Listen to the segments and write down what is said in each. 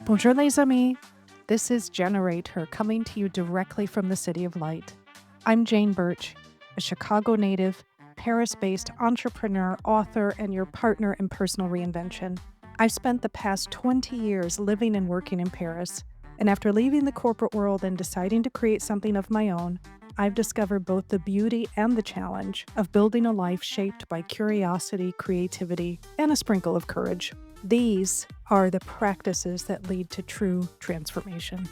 Bonjour les amis. This is GenerateHER coming to you directly from the City of Light. I'm Jane Bertch, a Chicago native, Paris-based entrepreneur, author, and your partner in personal reinvention. I've spent the past 20 years living and working in Paris, and after leaving the corporate world and deciding to create something of my own, I've discovered both the beauty and the challenge of building a life shaped by curiosity, creativity, and a sprinkle of courage. These are the practices that lead to true transformation.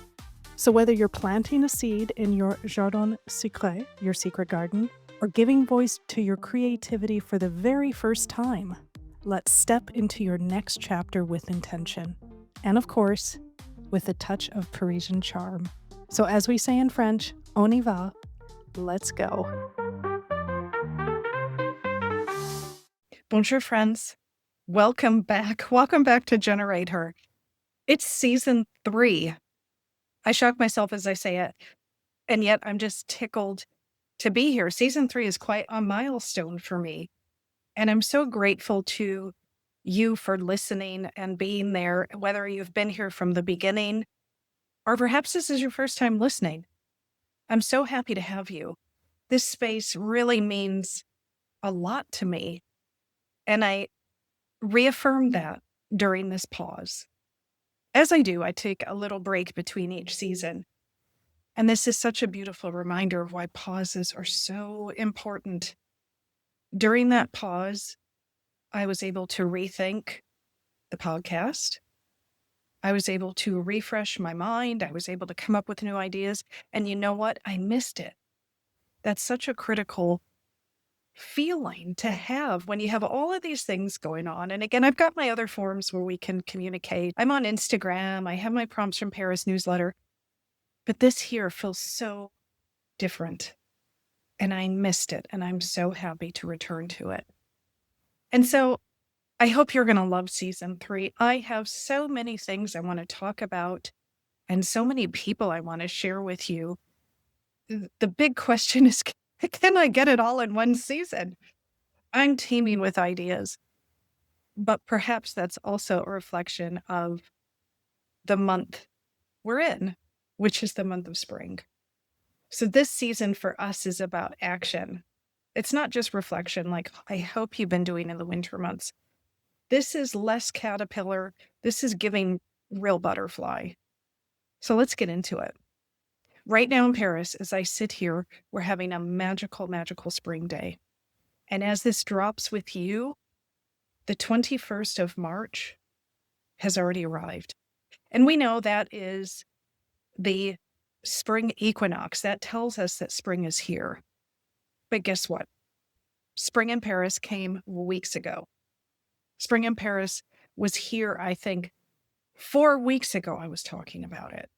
So whether you're planting a seed in your Jardin Secret, your secret garden, or giving voice to your creativity for the very first time, let's step into your next chapter with intention. And of course, with a touch of Parisian charm. So as we say in French, on y va, let's go. Bonjour, friends. Welcome back. Welcome back to GenerateHER. It's season 3. I shock myself as I say it, and yet I'm just tickled to be here. Season 3 is quite a milestone for me, and I'm so grateful to you for listening and being there, whether you've been here from the beginning or perhaps this is your first time listening. I'm so happy to have you. This space really means a lot to me, and I reaffirm that during this pause. As I do, I take a little break between each season. And this is such a beautiful reminder of why pauses are so important. During that pause, I was able to rethink the podcast. I was able to refresh my mind. I was able to come up with new ideas. And you know what? I missed it. That's such a critical feeling to have when you have all of these things going on. And again, I've got my other forms where we can communicate. I'm on Instagram. I have my Prompts from Paris newsletter. But this here feels so different. And I missed it. And I'm so happy to return to it. And so I hope you're going to love season 3. I have so many things I want to talk about and so many people I want to share with you. The big question is, can I get it all in one season? I'm teeming with ideas, but perhaps that's also a reflection of the month we're in, which is the month of spring. So this season for us is about action. It's not just reflection like I hope you've been doing in the winter months. This is less caterpillar. This is giving real butterfly. So let's get into it. Right now in Paris, as I sit here, we're having a magical, magical spring day. And as this drops with you, the 21st of March has already arrived. And we know that is the spring equinox. That tells us that spring is here. But guess what? Spring in Paris came weeks ago. Spring in Paris was here, I think, 4 weeks ago I was talking about it.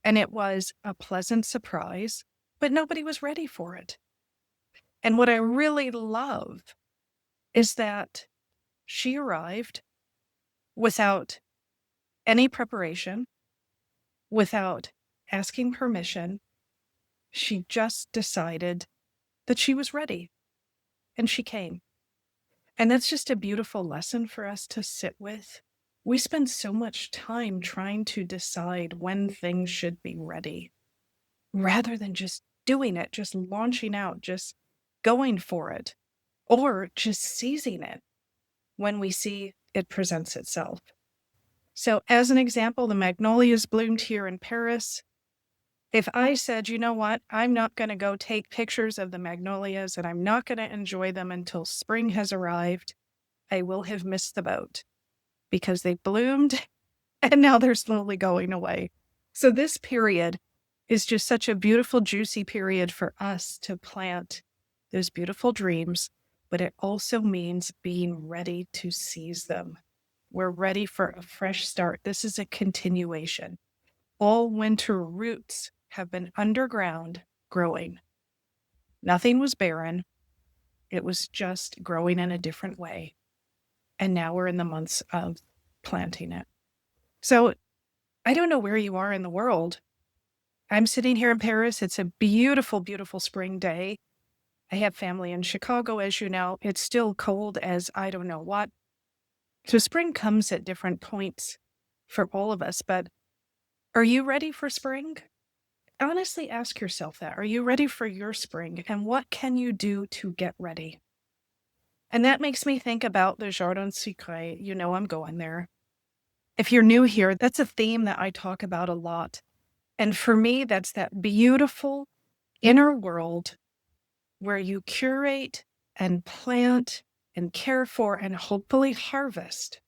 And it was a pleasant surprise, but nobody was ready for it. And what I really love is that she arrived without any preparation, without asking permission. She just decided that she was ready, and she came. And that's just a beautiful lesson for us to sit with. We spend so much time trying to decide when things should be ready, rather than just doing it, just launching out, just going for it, or just seizing it when we see it presents itself. So as an example, the magnolias bloomed here in Paris. If I said, you know what, I'm not going to go take pictures of the magnolias and I'm not going to enjoy them until spring has arrived, I will have missed the boat because they bloomed and now they're slowly going away. So this period is just such a beautiful, juicy period for us to plant those beautiful dreams, but it also means being ready to seize them. We're ready for a fresh start. This is a continuation. All winter roots have been underground growing. Nothing was barren. It was just growing in a different way. And now we're in the months of planting it. So I don't know where you are in the world. I'm sitting here in Paris. It's a beautiful, beautiful spring day. I have family in Chicago, as you know. It's still cold as I don't know what. So spring comes at different points for all of us. But are you ready for spring? Honestly, ask yourself that. Are you ready for your spring? And what can you do to get ready? And that makes me think about the Jardin Secret. You know, I'm going there. If you're new here, that's a theme that I talk about a lot. And for me, that's that beautiful inner world where you curate and plant and care for and hopefully harvest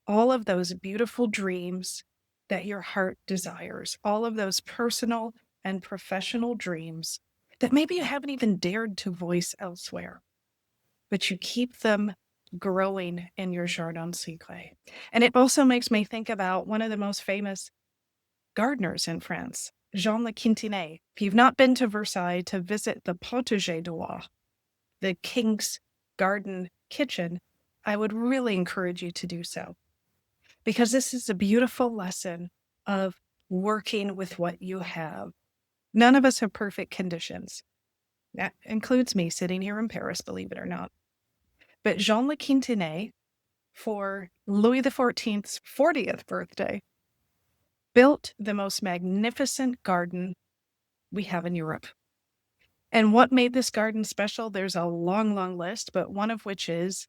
all of those beautiful dreams that your heart desires, all of those personal and professional dreams that maybe you haven't even dared to voice elsewhere, but you keep them growing in your Jardin Secret. And it also makes me think about one of the most famous gardeners in France, Jean Le Quintinie. If you've not been to Versailles to visit the Potager du Roi, the king's garden kitchen, I would really encourage you to do so, because this is a beautiful lesson of working with what you have. None of us have perfect conditions. That includes me sitting here in Paris, believe it or not. But Jean Le Quintinie, for Louis XIV's 40th birthday, built the most magnificent garden we have in Europe. And what made this garden special? There's a long, long list, but one of which is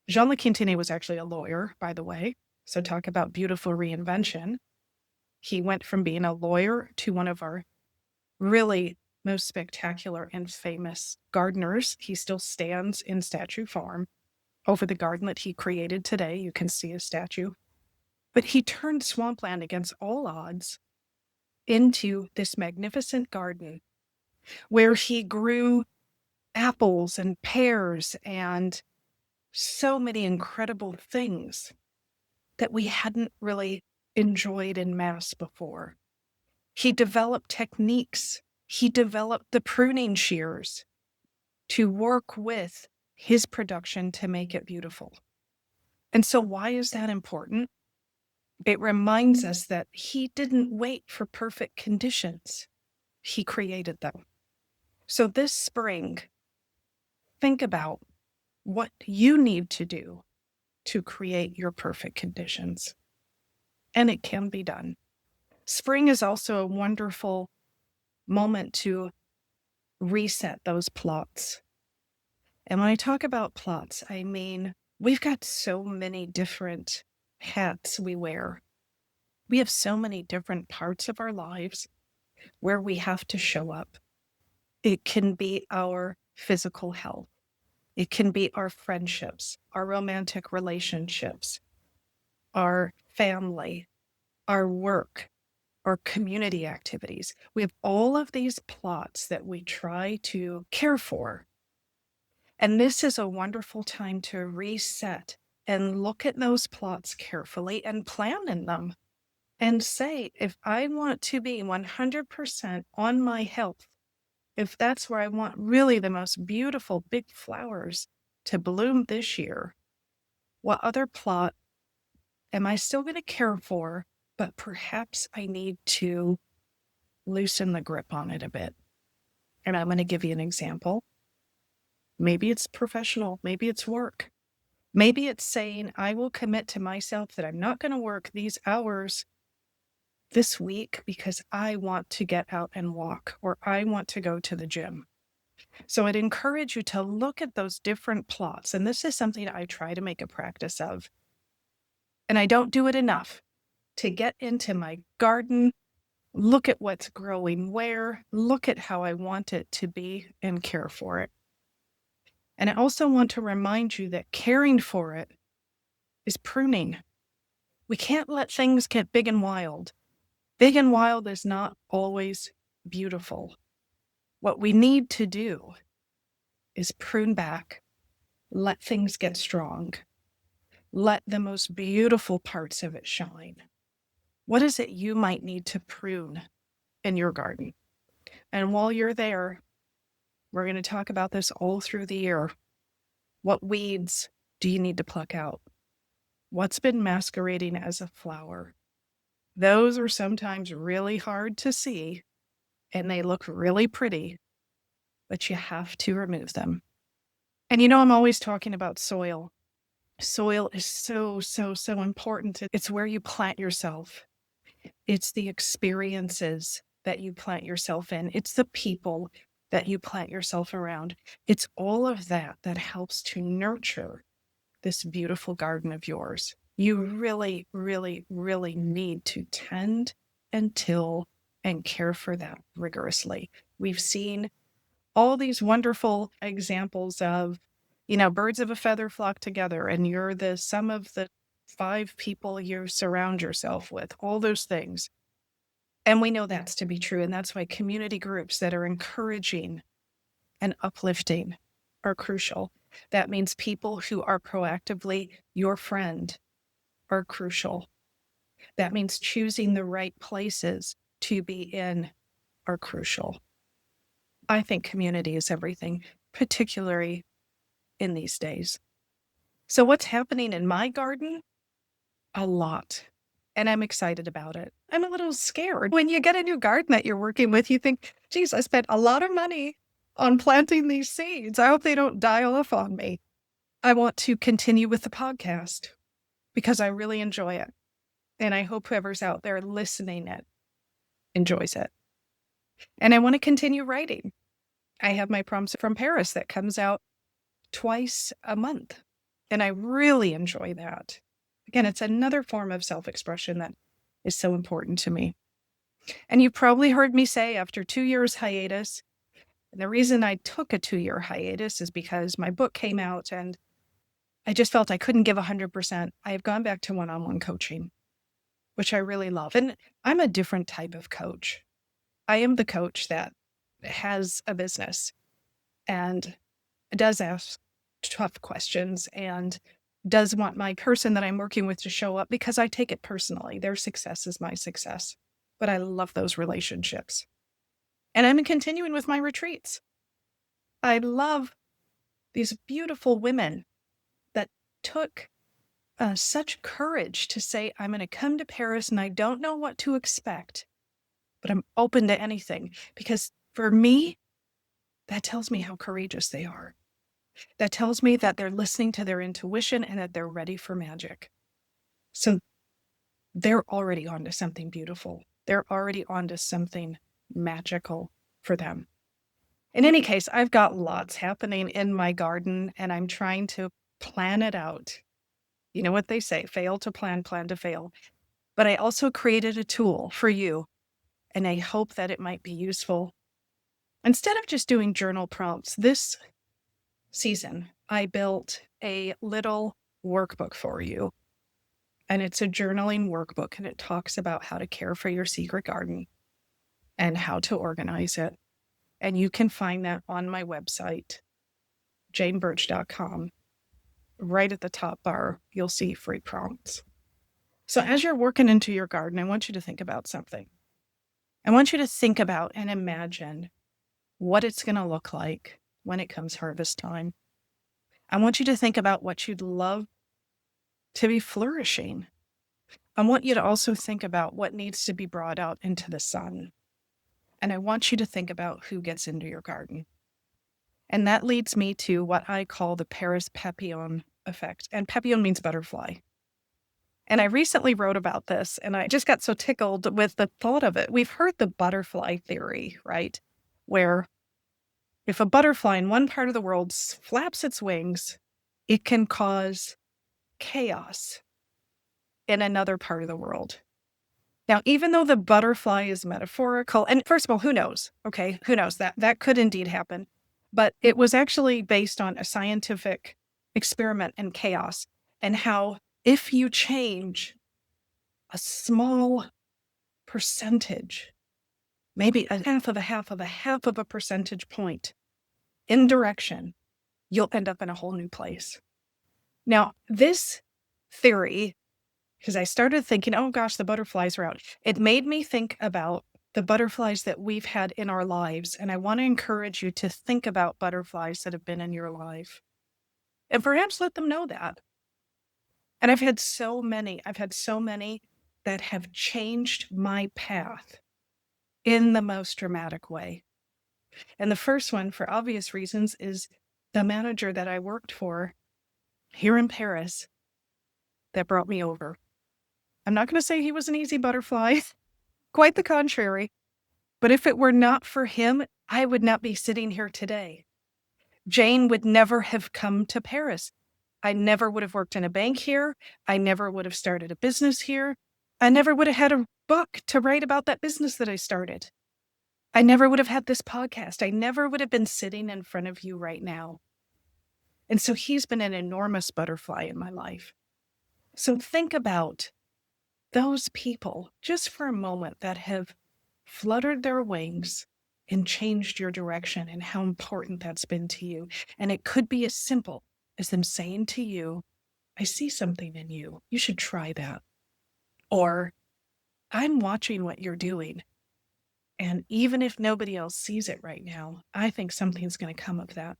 Jean Le Quintinie was actually a lawyer, by the way. So talk about beautiful reinvention. He went from being a lawyer to one of our really most spectacular and famous gardeners. He still stands in Statue Farm over the garden that he created today. You can see his statue. But he turned swampland against all odds into this magnificent garden where he grew apples and pears and so many incredible things that we hadn't really enjoyed in mass before. He developed techniques. He developed the pruning shears to work with his production to make it beautiful. And so why is that important? It reminds us that he didn't wait for perfect conditions. He created them. So this spring, think about what you need to do to create your perfect conditions. And it can be done. Spring is also a wonderful moment to reset those plots. And when I talk about plots, I mean, we've got so many different hats we wear. We have so many different parts of our lives where we have to show up. It can be our physical health. It can be our friendships, our romantic relationships, our family, our work, our community activities. We have all of these plots that we try to care for. And this is a wonderful time to reset and look at those plots carefully and plan in them and say, if I want to be 100% on my health, if that's where I want really the most beautiful big flowers to bloom this year, what other plot am I still going to care for, but perhaps I need to loosen the grip on it a bit? And I'm going to give you an example. Maybe it's professional, maybe it's work. Maybe it's saying, I will commit to myself that I'm not going to work these hours this week because I want to get out and walk, or I want to go to the gym. So I'd encourage you to look at those different plots. And this is something I try to make a practice of. And I don't do it enough, to get into my garden, look at what's growing where, look at how I want it to be, and care for it. And I also want to remind you that caring for it is pruning. We can't let things get big and wild. Big and wild is not always beautiful. What we need to do is prune back, let things get strong, let the most beautiful parts of it shine. What is it you might need to prune in your garden? And while you're there, we're going to talk about this all through the year. What weeds do you need to pluck out? What's been masquerading as a flower? Those are sometimes really hard to see, and they look really pretty, but you have to remove them. And you know, I'm always talking about soil. Soil is so, so, so important. It's where you plant yourself. It's the experiences that you plant yourself in. It's the people that you plant yourself around. It's all of that that helps to nurture this beautiful garden of yours. You really, really, really need to tend and till and care for that rigorously. We've seen all these wonderful examples of, birds of a feather flock together, and you're the sum of the 5 people you surround yourself with, all those things. And we know that's to be true. And that's why community groups that are encouraging and uplifting are crucial. That means people who are proactively your friend are crucial. That means choosing the right places to be in are crucial. I think community is everything, particularly in these days. So what's happening in my garden? A lot. And I'm excited about it. I'm a little scared. When you get a new garden that you're working with, you think, geez, I spent a lot of money on planting these seeds. I hope they don't die off on me. I want to continue with the podcast because I really enjoy it. And I hope whoever's out there listening it enjoys it. And I want to continue writing. I have my Prompts from Paris that comes out twice a month. And I really enjoy that. Again, it's another form of self-expression that is so important to me. And you've probably heard me say after 2 years hiatus, and the reason I took a 2-year hiatus is because my book came out and I just felt I couldn't give 100%. I have gone back to one-on-one coaching, which I really love. And I'm a different type of coach. I am the coach that has a business and does ask tough questions and does want my person that I'm working with to show up because I take it personally. Their success is my success. But I love those relationships. And I'm continuing with my retreats. I love these beautiful women that took such courage to say, I'm going to come to Paris and I don't know what to expect, but I'm open to anything. Because for me, that tells me how courageous they are. That tells me that they're listening to their intuition and that they're ready for magic. So they're already onto something beautiful. They're already onto something magical for them. In any case, I've got lots happening in my garden and I'm trying to plan it out. You know what they say, fail to plan, plan to fail. But I also created a tool for you and I hope that it might be useful. Instead of just doing journal prompts, this season, I built a little workbook for you. And it's a journaling workbook, and it talks about how to care for your secret garden and how to organize it. And you can find that on my website, janebertch.com. Right at the top bar, you'll see free prompts. So as you're working into your garden, I want you to think about something. I want you to think about and imagine what it's going to look like when it comes harvest time. I want you to think about what you'd love to be flourishing. I want you to also think about what needs to be brought out into the sun. And I want you to think about who gets into your garden. And that leads me to what I call the Paris papillon effect. And papillon means butterfly. And I recently wrote about this, and I just got so tickled with the thought of it. We've heard the butterfly theory, right? Where if a butterfly in one part of the world flaps its wings, it can cause chaos in another part of the world. Now, even though the butterfly is metaphorical, and first of all, who knows? Okay, who knows? That could indeed happen. But it was actually based on a scientific experiment in chaos and how if you change a small percentage, maybe a half of a percentage point in direction, you'll end up in a whole new place. Now, this theory, because I started thinking, oh gosh, the butterflies are out. It made me think about the butterflies that we've had in our lives. And I want to encourage you to think about butterflies that have been in your life and perhaps let them know that. And I've had so many that have changed my path in the most dramatic way. And the first one, for obvious reasons, is the manager that I worked for here in Paris that brought me over. I'm not going to say he was an easy butterfly, quite the contrary. But if it were not for him, I would not be sitting here today. Jane would never have come to Paris. I never would have worked in a bank here. I never would have started a business here. I never would have had a book to write about that business that I started. I never would have had this podcast. I never would have been sitting in front of you right now. And so he's been an enormous butterfly in my life. So think about those people just for a moment that have fluttered their wings and changed your direction and how important that's been to you. And it could be as simple as them saying to you, I see something in you. You should try that. Or I'm watching what you're doing. And even if nobody else sees it right now, I think something's going to come of that.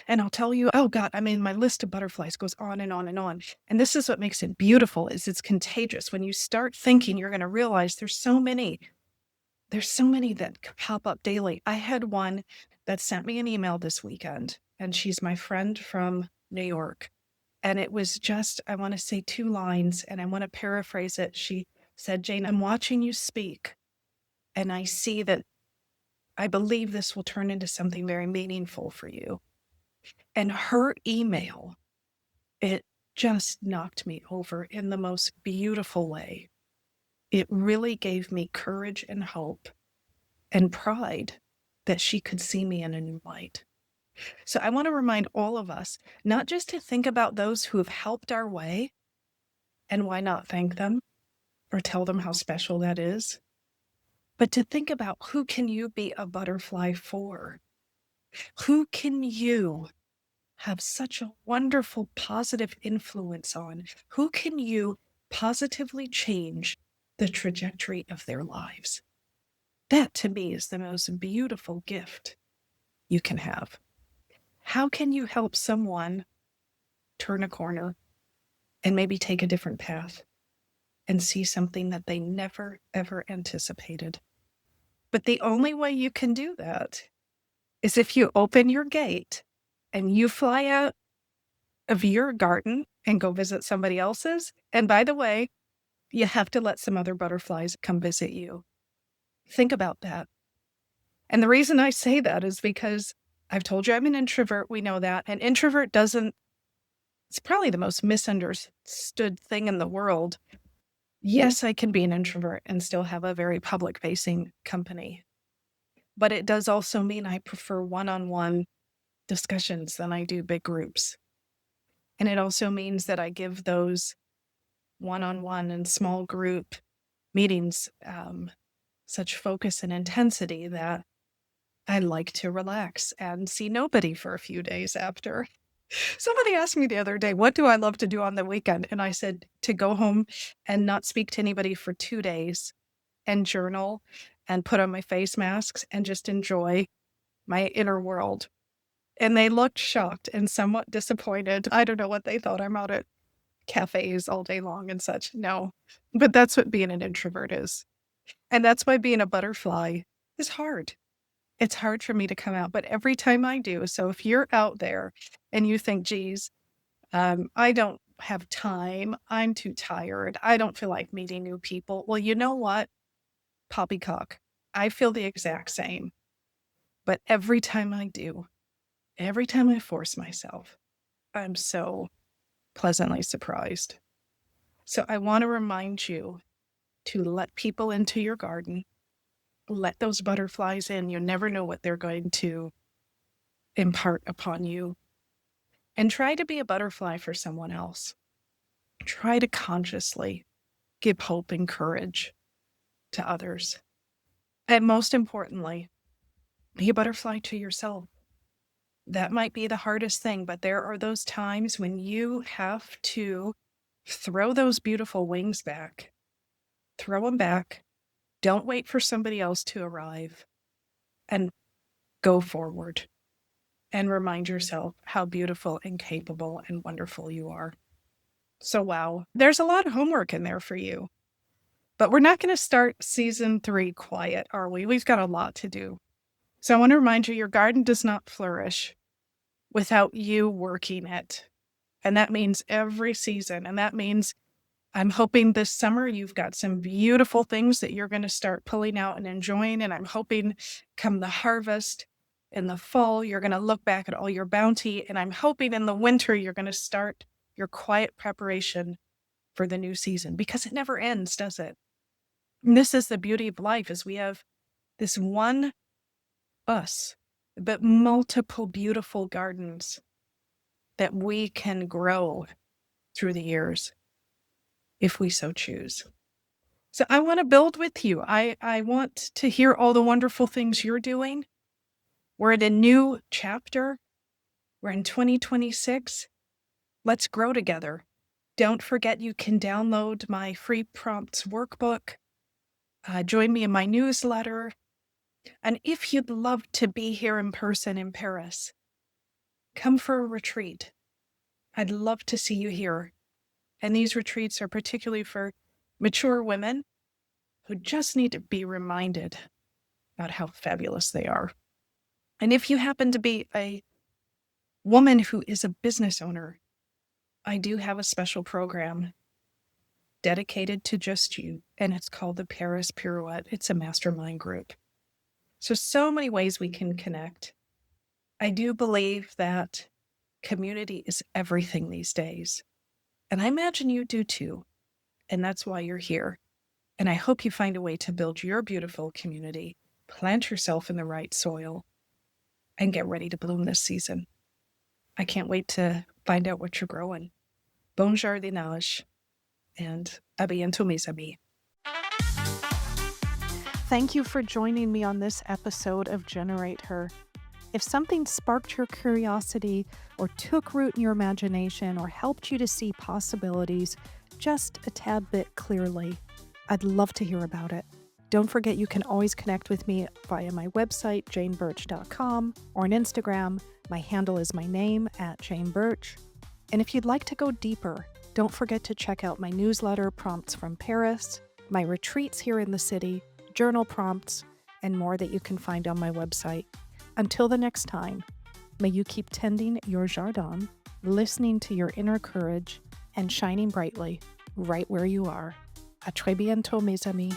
And I'll tell you, oh God, I mean, my list of butterflies goes on and on and on. And this is what makes it beautiful, is it's contagious. When you start thinking, you're going to realize there's so many that pop up daily. I had one that sent me an email this weekend, and she's my friend from New York. And it was just, I want to say 2 lines, and I want to paraphrase it. She said, Jane, I'm watching you speak, and I see that I believe this will turn into something very meaningful for you. And her email, it just knocked me over in the most beautiful way. It really gave me courage and hope and pride that she could see me in a new light. So I want to remind all of us, not just to think about those who have helped our way, and why not thank them or tell them how special that is, but to think about who can you be a butterfly for? Who can you have such a wonderful, positive influence on? Who can you positively change the trajectory of their lives? That, to me, is the most beautiful gift you can have. How can you help someone turn a corner and maybe take a different path and see something that they never, ever anticipated? But the only way you can do that is if you open your gate and you fly out of your garden and go visit somebody else's. And by the way, you have to let some other butterflies come visit you. Think about that. And the reason I say that is because I've told you I'm an introvert. We know that. An introvert doesn't, it's probably the most misunderstood thing in the world. Yes, I can be an introvert and still have a very public-facing company. But it does also mean I prefer one-on-one discussions than I do big groups. And it also means that I give those one-on-one and small group meetings such focus and intensity that I like to relax and see nobody for a few days after. Somebody asked me the other day, what do I love to do on the weekend? And I said, to go home and not speak to anybody for 2 days and journal and put on my face masks and just enjoy my inner world. And they looked shocked and somewhat disappointed. I don't know what they thought. I'm out at cafes all day long and such. No, but that's what being an introvert is. And that's why being a butterfly is hard. It's hard for me to come out, but every time I do. So if you're out there and you think, geez, I don't have time, I'm too tired, I don't feel like meeting new people. Well, you know what? Poppycock. I feel the exact same. But every time I do, every time I force myself, I'm so pleasantly surprised. So I want to remind you to let people into your garden. Let those butterflies in. You never know what they're going to impart upon you. And try to be a butterfly for someone else. Try to consciously give hope and courage to others. And most importantly, be a butterfly to yourself. That might be the hardest thing, but there are those times when you have to throw those beautiful wings back. Throw them back. Don't wait for somebody else to arrive, and go forward and remind yourself how beautiful and capable and wonderful you are. So, wow, there's a lot of homework in there for you. But we're not going to start season 3 quiet, are we? We've got a lot to do. So I want to remind you, your garden does not flourish without you working it. And that means every season. And that means I'm hoping this summer you've got some beautiful things that you're going to start pulling out and enjoying. And I'm hoping come the harvest in the fall, you're going to look back at all your bounty. And I'm hoping in the winter, you're going to start your quiet preparation for the new season, because it never ends, does it? And this is the beauty of life, is we have this one us, but multiple beautiful gardens that we can grow through the years if we so choose. So I want to build with you. I want to hear all the wonderful things you're doing. We're at a new chapter. We're in 2026. Let's grow together. Don't forget you can download my free prompts workbook. Join me in my newsletter. And if you'd love to be here in person in Paris, come for a retreat. I'd love to see you here. And these retreats are particularly for mature women who just need to be reminded about how fabulous they are. And if you happen to be a woman who is a business owner, I do have a special program dedicated to just you, and it's called the Paris Pirouette. It's a mastermind group. So many ways we can connect. I do believe that community is everything these days. And I imagine you do too. And that's why you're here. And I hope you find a way to build your beautiful community, plant yourself in the right soil, and get ready to bloom this season. I can't wait to find out what you're growing. Bon jardinage, and à bientôt, mes amis. Thank you for joining me on this episode of Generate Her. If something sparked your curiosity or took root in your imagination or helped you to see possibilities just a tad bit clearly, I'd love to hear about it. Don't forget you can always connect with me via my website, janebertch.com, or on Instagram. My handle is my name, @JaneBertch. And if you'd like to go deeper, don't forget to check out my newsletter, Prompts from Paris, my retreats here in the city, journal prompts, and more that you can find on my website. Until the next time, may you keep tending your jardin, listening to your inner courage, and shining brightly right where you are. À très bientôt, mes amis.